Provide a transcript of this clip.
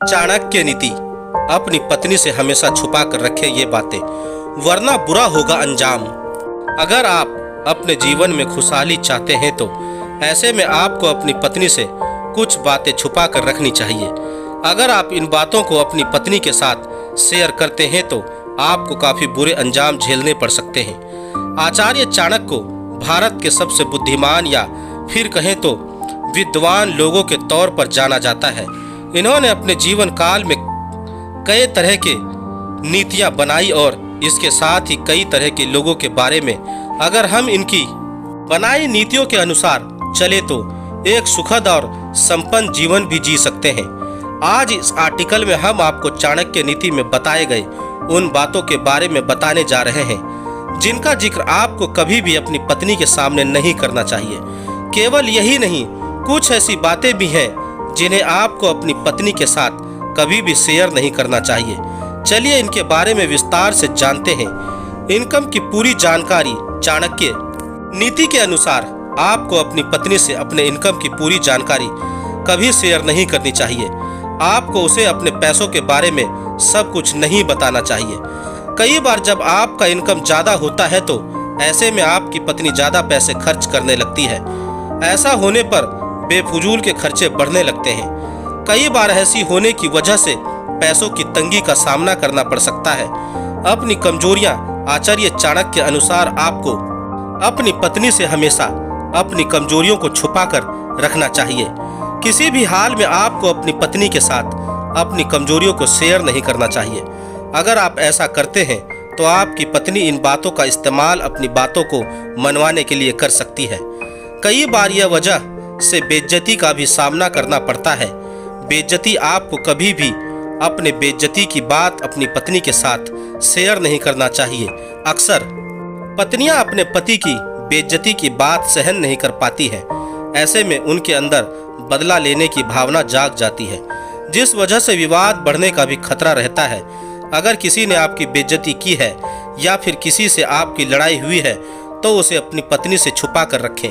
चाणक्य नीति। अपनी पत्नी से हमेशा छुपा कर रखें ये बातें, वरना बुरा होगा अंजाम। अगर आप अपने जीवन में खुशहाली चाहते हैं तो ऐसे में आपको अपनी पत्नी से कुछ बातें छुपा कर रखनी चाहिए। अगर आप इन बातों को अपनी पत्नी के साथ शेयर करते हैं तो आपको काफ़ी बुरे अंजाम झेलने पड़ सकते हैं। आचार्य चाणक्य को भारत के सबसे बुद्धिमान या फिर कहें तो विद्वान लोगों के तौर पर जाना जाता है। इन्होंने अपने जीवन काल में कई तरह के नीतियां बनाई और इसके साथ ही कई तरह के लोगों के बारे में अगर हम इनकी बनाई नीतियों के अनुसार चले तो एक सुखद और संपन्न जीवन भी जी सकते हैं। आज इस आर्टिकल में हम आपको चाणक्य नीति में बताए गए उन बातों के बारे में बताने जा रहे हैं जिनका जिक्र आपको कभी भी अपनी पत्नी के सामने नहीं करना चाहिए। केवल यही नहीं, कुछ ऐसी बातें भी हैं जिन्हें आपको अपनी पत्नी के साथ कभी भी शेयर नहीं करना चाहिए। चलिए इनके बारे में विस्तार से जानते हैं। इनकम की पूरी जानकारी। चाणक्य नीति के अनुसार आपको अपनी पत्नी से अपने इनकम की पूरी जानकारी कभी शेयर नहीं करनी चाहिए। आपको उसे अपने पैसों के बारे में सब कुछ नहीं बताना चाहिए। कई बार जब आपका इनकम ज़्यादा होता है तो ऐसे में आपकी पत्नी ज़्यादा पैसे खर्च करने लगती है। ऐसा होने पर बेफजूल के खर्चे बढ़ने लगते हैं। कई बार ऐसी होने की वजह से पैसों की तंगी का सामना करना पड़ सकता है। अपनी कमजोरियां। आचार्य चाणक्य के अनुसार आपको अपनी पत्नी से हमेशा अपनी कमजोरियों को छुपाकर रखना चाहिए। किसी भी हाल में आपको अपनी पत्नी के साथ अपनी कमजोरियों को शेयर नहीं करना चाहिए। अगर आप ऐसा करते हैं तो आपकी पत्नी इन बातों का इस्तेमाल अपनी बातों को मनवाने के लिए कर सकती है। कई बार यह वजह से बेइज्जती का भी सामना करना पड़ता है। बेइज्जती। आपको कभी भी अपने बेइज्जती की बात अपनी पत्नी के साथ शेयर नहीं करना चाहिए। अक्सर पत्नियां अपने पति की बेइज्जती की बात सहन नहीं कर पाती हैं। ऐसे में उनके अंदर बदला लेने की भावना जाग जाती है, जिस वजह से विवाद बढ़ने का भी खतरा रहता है। अगर किसी ने आपकी बेइज्जती की है या फिर किसी से आपकी लड़ाई हुई है तो उसे अपनी पत्नी से छुपा कर रखें।